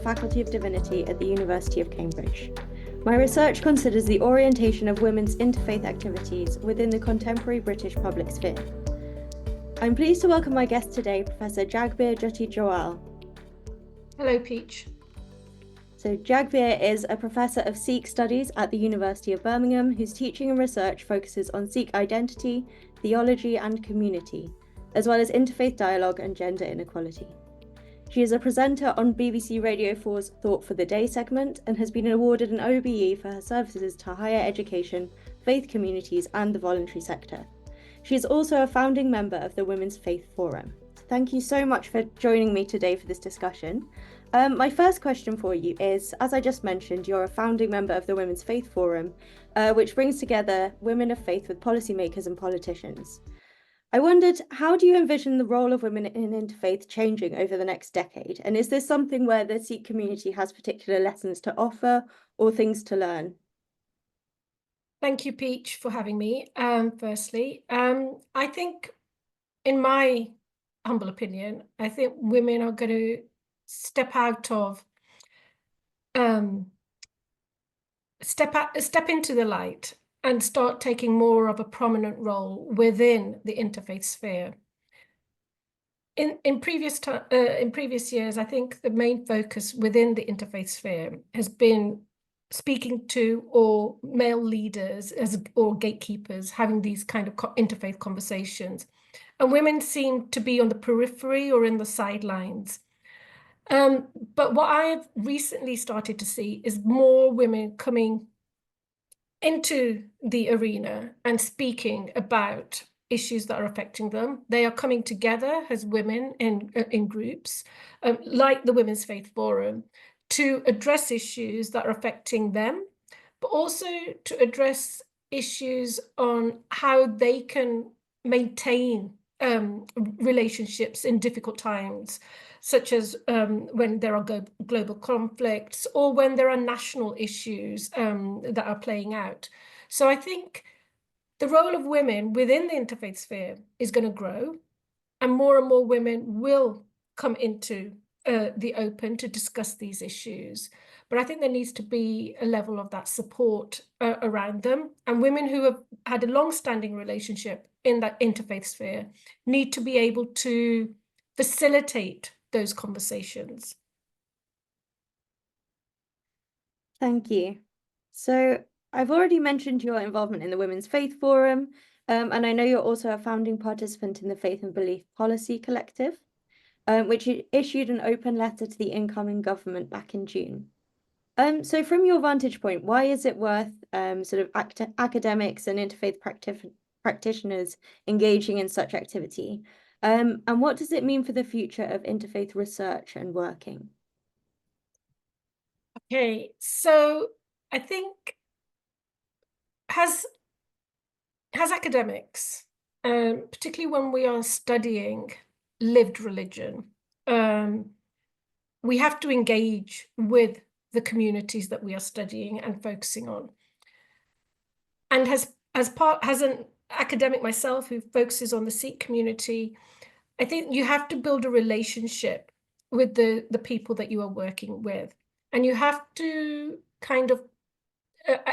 Faculty of Divinity at the University of Cambridge. My research considers the orientation of women's interfaith activities within the contemporary British public sphere. I'm pleased to welcome my guest today, Professor Jagbir Jhutti-Johal. Hello, Peach. So Jagbir is a Professor of Sikh Studies at the University of Birmingham, whose teaching and research focuses on Sikh identity, theology and community, as well as interfaith dialogue and gender inequality. She is a presenter on BBC Radio 4's Thought for the Day segment and has been awarded an OBE for her services to higher education, faith communities and the voluntary sector. She is also a founding member of the Women's Faith Forum. Thank you so much for joining me today for this discussion. My first question for you is, as I just mentioned, you're a founding member of the Women's Faith Forum, which brings together women of faith with policymakers and politicians. I wondered, how do you envision the role of women in interfaith changing over the next decade? And is this something where the Sikh community has particular lessons to offer or things to learn? Thank you, Peach, for having me. Firstly, I think, in my humble opinion, I think women are going to step into the light and start taking more of a prominent role within the interfaith sphere. In previous years, I think the main focus within the interfaith sphere has been speaking to or male leaders or gatekeepers, having these kind of interfaith conversations, and women seem to be on the periphery or in the sidelines. But what I've recently started to see is more women coming into the arena and speaking about issues that are affecting them. They are coming together as women in groups, like the Women's Faith Forum, to address issues that are affecting them, but also to address issues on how they can maintain relationships in difficult times, such as when there are global conflicts or when there are national issues that are playing out. So I think the role of women within the interfaith sphere is going to grow, and more women will come into the open to discuss these issues. But I think there needs to be a level of that support around them, and women who have had a long-standing relationship in that interfaith sphere need to be able to facilitate those conversations. Thank you. So I've already mentioned your involvement in the Women's Faith Forum, and I know you're also a founding participant in the Faith and Belief Policy Collective, which issued an open letter to the incoming government back in June. So from your vantage point, why is it worth sort of academics and interfaith practitioners engaging in such activity? And what does it mean for the future of interfaith research and working? Okay, so I think as academics, particularly when we are studying lived religion, we have to engage with the communities that we are studying and focusing on. And as an academic myself who focuses on the Sikh community, I think you have to build a relationship with the people that you are working with. And you have to kind of,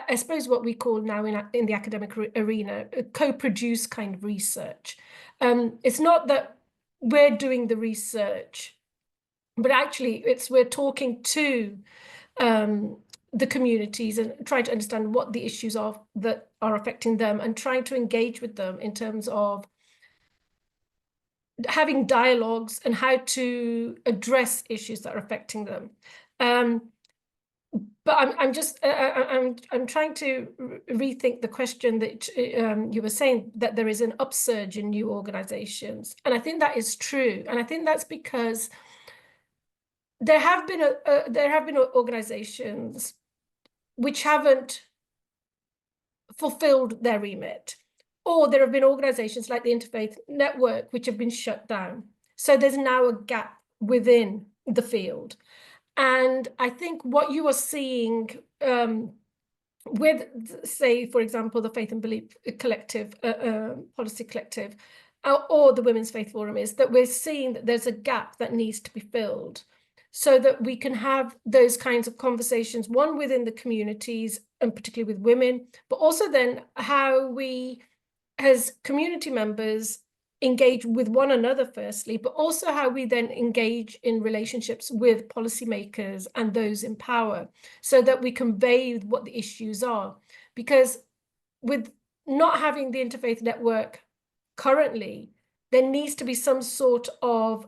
I suppose what we call now in the academic arena, co-produce kind of research. It's not that we're doing the research, but actually we're talking to the communities and trying to understand what the issues are that are affecting them and trying to engage with them in terms of having dialogues and how to address issues that are affecting them. But I'm trying to rethink the question that you were saying, that there is an upsurge in new organizations, and I think that is true, and I think that's because there have been organizations which haven't fulfilled their remit, or there have been organizations like the Interfaith Network which have been shut down. So there's now a gap within the field. And I think what you are seeing with, say, for example, the Faith and Belief Collective, Policy Collective, or the Women's Faith Forum, is that we're seeing that there's a gap that needs to be filled. so that we can have those kinds of conversations, one within the communities, and particularly with women, but also then how we, as community members, engage with one another firstly, but also how we then engage in relationships with policymakers and those in power, so that we convey what the issues are. Because with not having the interfaith network currently, there needs to be some sort of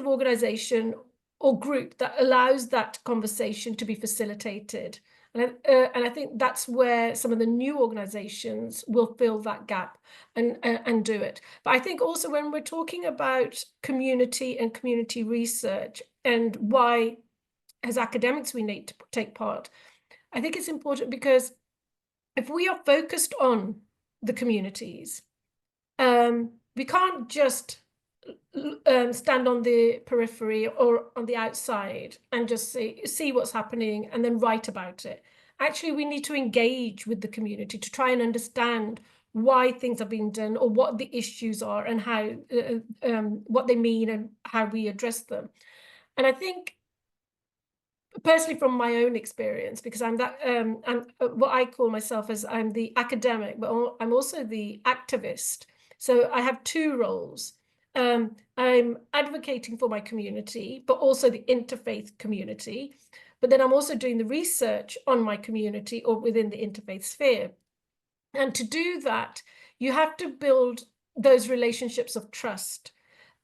organization or group that allows that conversation to be facilitated. And I think that's where some of the new organizations will fill that gap and do it. But I think also when we're talking about community and community research and why, as academics, we need to take part, I think it's important because if we are focused on the communities, we can't just stand on the periphery or on the outside and just see what's happening and then write about it. Actually, we need to engage with the community to try and understand why things are being done or what the issues are and how what they mean and how we address them. And I think personally from my own experience, because I'm what I call myself as I'm the academic, but I'm also the activist. So I have two roles. I'm advocating for my community, but also the interfaith community. But then I'm also doing the research on my community or within the interfaith sphere. And to do that, you have to build those relationships of trust.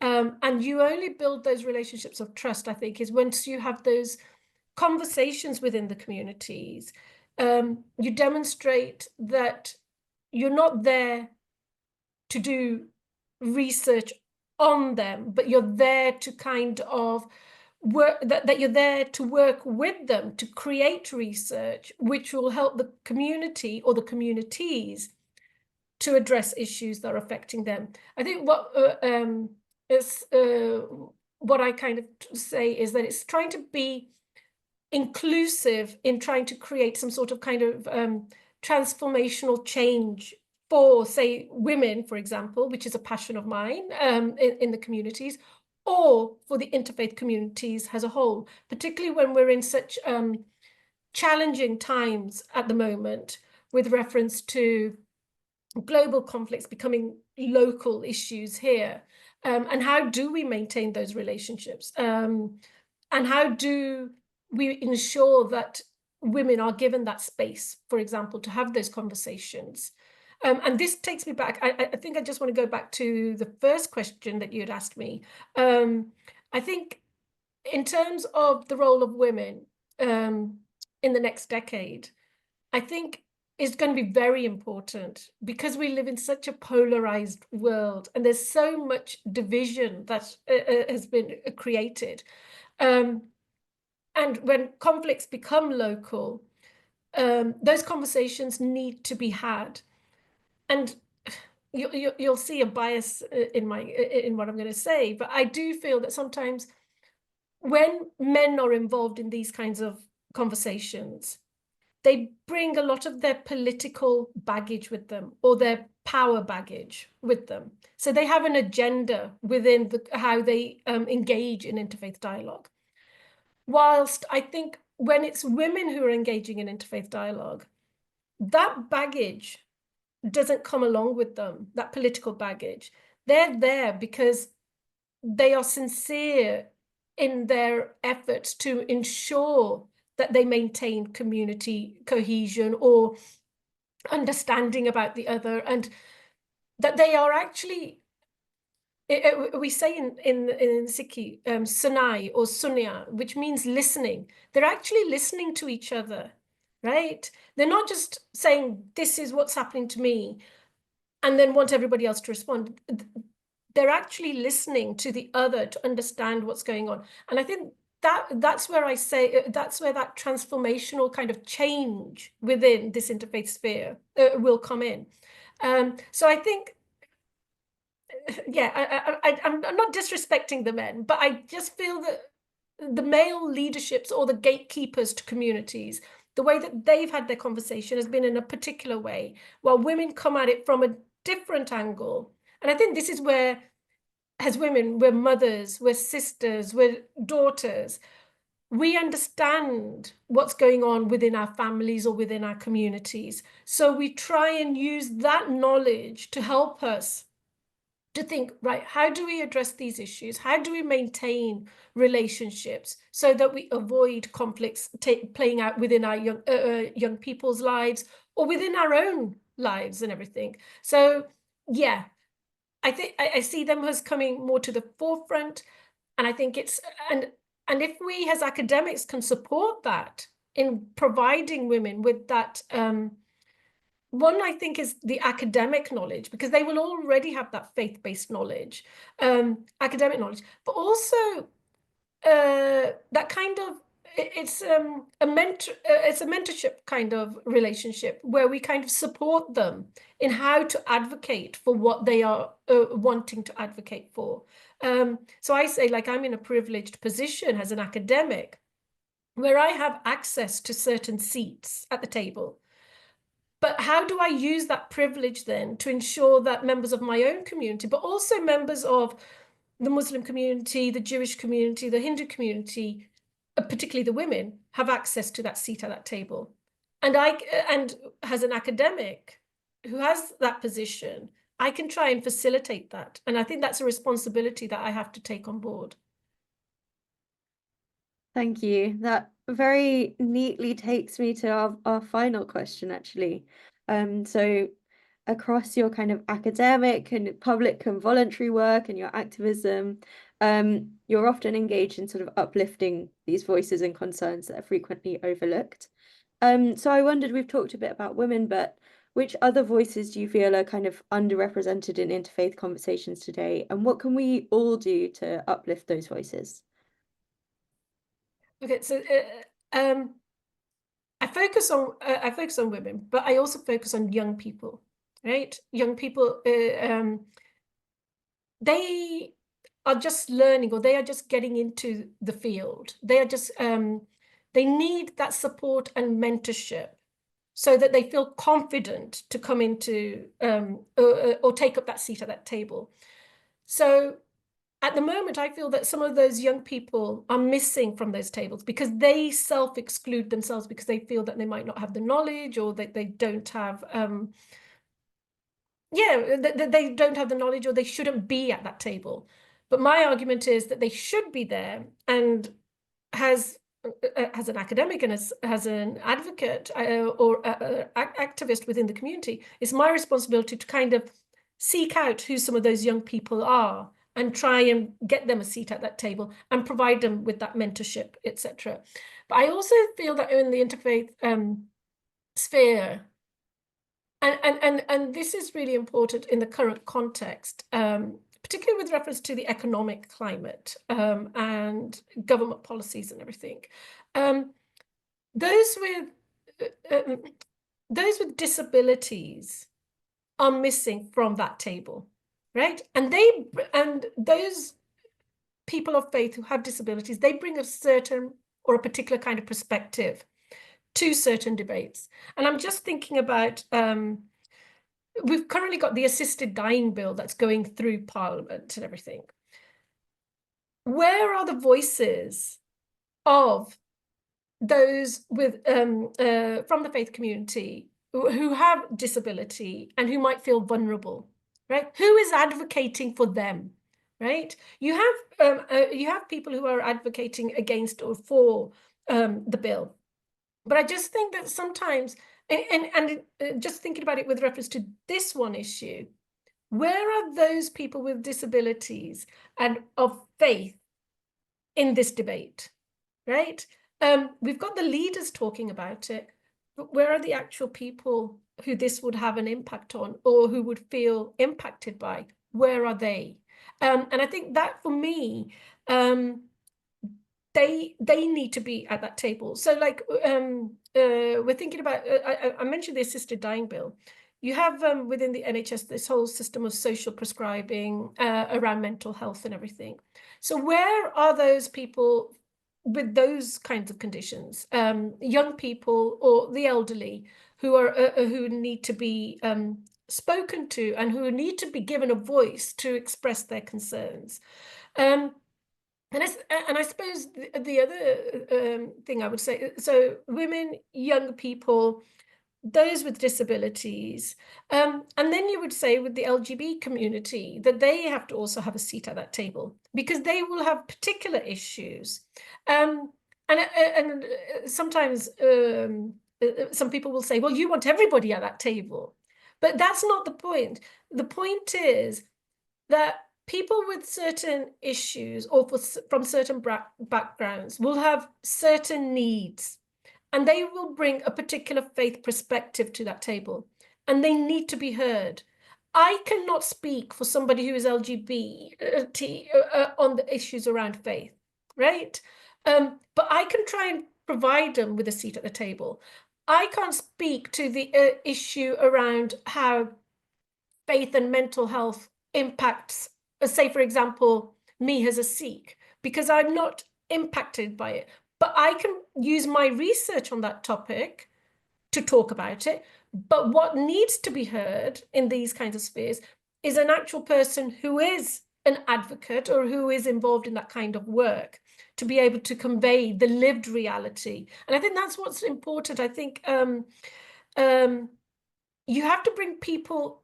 And you only build those relationships of trust, I think, is once you have those conversations within the communities. You demonstrate that you're not there to do research on them, but you're there to kind of work, that you're there to work with them to create research which will help the community or the communities to address issues that are affecting them. I think what I kind of say is that it's trying to be inclusive in trying to create some sort of kind of transformational change for, say, women, for example, which is a passion of mine in the communities, or for the interfaith communities as a whole, particularly when we're in such challenging times at the moment with reference to global conflicts becoming local issues here. And how do we maintain those relationships? And how do we ensure that women are given that space, for example, to have those conversations? And this takes me back. I think I just want to go back to the first question that you had asked me. I think in terms of the role of women in the next decade, I think is going to be very important because we live in such a polarized world and there's so much division that has been created. And when conflicts become local, those conversations need to be had. And you'll see a bias in what I'm going to say, but I do feel that sometimes when men are involved in these kinds of conversations, they bring a lot of their political baggage with them or their power baggage with them. So they have an agenda within how they engage in interfaith dialogue. Whilst I think when it's women who are engaging in interfaith dialogue, that baggage doesn't come along with them, that political baggage. They're there because they are sincere in their efforts to ensure that they maintain community cohesion or understanding about the other, and that they are actually, we say in Sikh, Sunai or Sunya, which means listening. They're actually listening to each other, right? They're not just saying, this is what's happening to me, and then want everybody else to respond. They're actually listening to the other to understand what's going on. And I think that's where I say, that's where that transformational kind of change within this interfaith sphere will come in. So I think, yeah, I'm not disrespecting the men, but I just feel that the male leaderships or the gatekeepers to communities, the way that they've had their conversation has been in a particular way, while women come at it from a different angle. And I think this is where as women, we're mothers, we're sisters, we're daughters. We understand what's going on within our families or within our communities. So we try and use that knowledge to help us to think, right, how do we address these issues? How do we maintain relationships so that we avoid conflicts playing out within our young people's lives or within our own lives and everything? So yeah, I think I see them as coming more to the forefront, and I think it's and if we as academics can support that in providing women with that one, I think, is the academic knowledge, because they will already have that faith-based knowledge, academic knowledge, but also that kind of it's a mentorship kind of relationship where we kind of support them in how to advocate for what they are wanting to advocate for. So I say, like, I'm in a privileged position as an academic where I have access to certain seats at the table. But how do I use that privilege then to ensure that members of my own community, but also members of the Muslim community, the Jewish community, the Hindu community, particularly the women, have access to that seat at that table? And as an academic who has that position, I can try and facilitate that. And I think that's a responsibility that I have to take on board. Thank you. That very neatly takes me to our final question, actually. So across your kind of academic and public and voluntary work and your activism, you're often engaged in sort of uplifting these voices and concerns that are frequently overlooked. So I wondered, we've talked a bit about women, but which other voices do you feel are kind of underrepresented in interfaith conversations today? And what can we all do to uplift those voices? Okay, so I focus on women, but I also focus on young people, right? Young people, they are just learning, or they are just getting into the field. They are just they need that support and mentorship so that they feel confident to come into or take up that seat at that table. So at the moment, I feel that some of those young people are missing from those tables because they self-exclude themselves because they feel that they might not have the knowledge, or that they don't have, they don't have the knowledge, or they shouldn't be at that table. But my argument is that they should be there, and as an academic and as an advocate or activist within the community, it's my responsibility to kind of seek out who some of those young people are and try and get them a seat at that table and provide them with that mentorship, etc. But I also feel that in the interfaith sphere, and this is really important in the current context, particularly with reference to the economic climate and government policies and everything. Those with disabilities are missing from that table, right? And those people of faith who have disabilities, they bring a certain or a particular kind of perspective to certain debates. And I'm just thinking about, we've currently got the assisted dying bill that's going through Parliament and everything. Where are the voices of those with from the faith community who have disability and who might feel vulnerable, right? Who is advocating for them, right? You have people who are advocating against or for the bill, but I just think that sometimes, and just thinking about it with reference to this one issue, where are those people with disabilities and of faith in this debate, right? We've got the leaders talking about it, but where are the actual people who this would have an impact on, or who would feel impacted by? Where are they? And I think that, for me, they need to be at that table. So, like, we're thinking about, I mentioned the assisted dying bill. You have within the NHS this whole system of social prescribing around mental health and everything. So where are those people with those kinds of conditions, young people or the elderly, who need to be spoken to and who need to be given a voice to express their concerns. And I suppose the other thing I would say, so women, young people, those with disabilities, and then you would say with the LGBT community that they have to also have a seat at that table because they will have particular issues. And sometimes some people will say, well, you want everybody at that table, but that's not the point. The point is that people with certain issues or from certain backgrounds will have certain needs, and they will bring a particular faith perspective to that table, and they need to be heard. I cannot speak for somebody who is LGBT on the issues around faith, right? But I can try and provide them with a seat at the table. I can't speak to the issue around how faith and mental health impacts, say, for example, me as a Sikh, because I'm not impacted by it. But I can use my research on that topic to talk about it. But what needs to be heard in these kinds of spheres is an actual person who is an advocate or who is involved in that kind of work to be able to convey the lived reality. And I think that's what's important. I think you have to bring people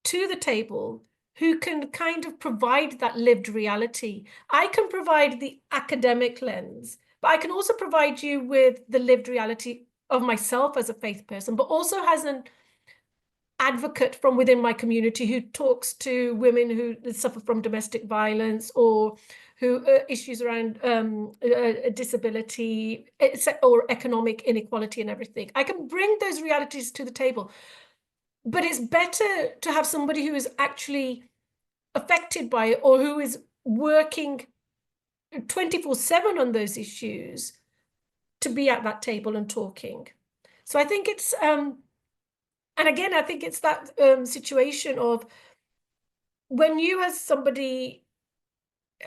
to the table who can kind of provide that lived reality. I can provide the academic lens, but I can also provide you with the lived reality of myself as a faith person, but also as an advocate from within my community who talks to women who suffer from domestic violence or who issues around disability or economic inequality and everything. I can bring those realities to the table, but it's better to have somebody who is actually affected by it or who is working 24/7 on those issues to be at that table and talking. So I think it's, and again, I think it's that situation of when you as somebody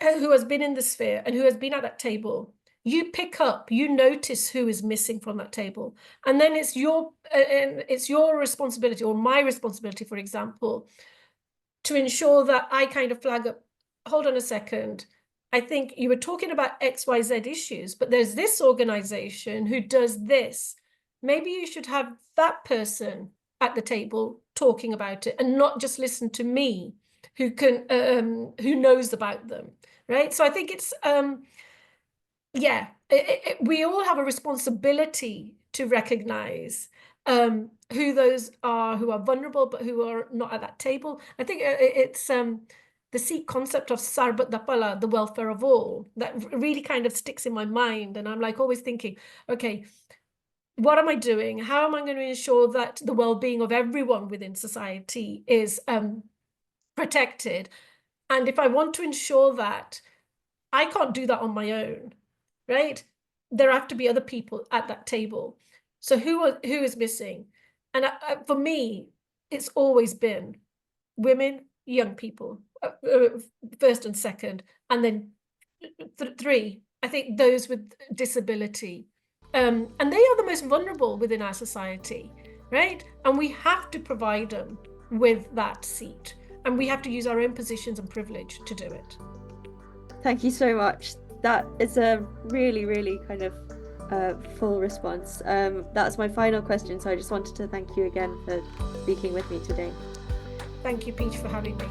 who has been in the sphere and who has been at that table, you pick up, you notice who is missing from that table. And then it's your responsibility or my responsibility, for example, to ensure that I kind of flag up, hold on a second, I think you were talking about XYZ issues, but there's this organization who does this. Maybe you should have that person at the table talking about it and not just listen to me who who knows about them, right? So I think it's, yeah, we all have a responsibility to recognize who those are who are vulnerable, but who are not at that table. I think it's the Sikh concept of Sarbat Dapala, the welfare of all, that really kind of sticks in my mind. And I'm like always thinking, okay, what am I doing? How am I going to ensure that the well-being of everyone within society is protected? And if I want to ensure that, I can't do that on my own, right? There have to be other people at that table. So who is missing? And for me, it's always been women, young people, first and second, and then three, I think those with disability. And they are the most vulnerable within our society, right? And we have to provide them with that seat. And we have to use our own positions and privilege to do it. Thank you so much. That is a really, really kind of full response. That's my final question. So I just wanted to thank you again for speaking with me today. Thank you, Peach, for having me.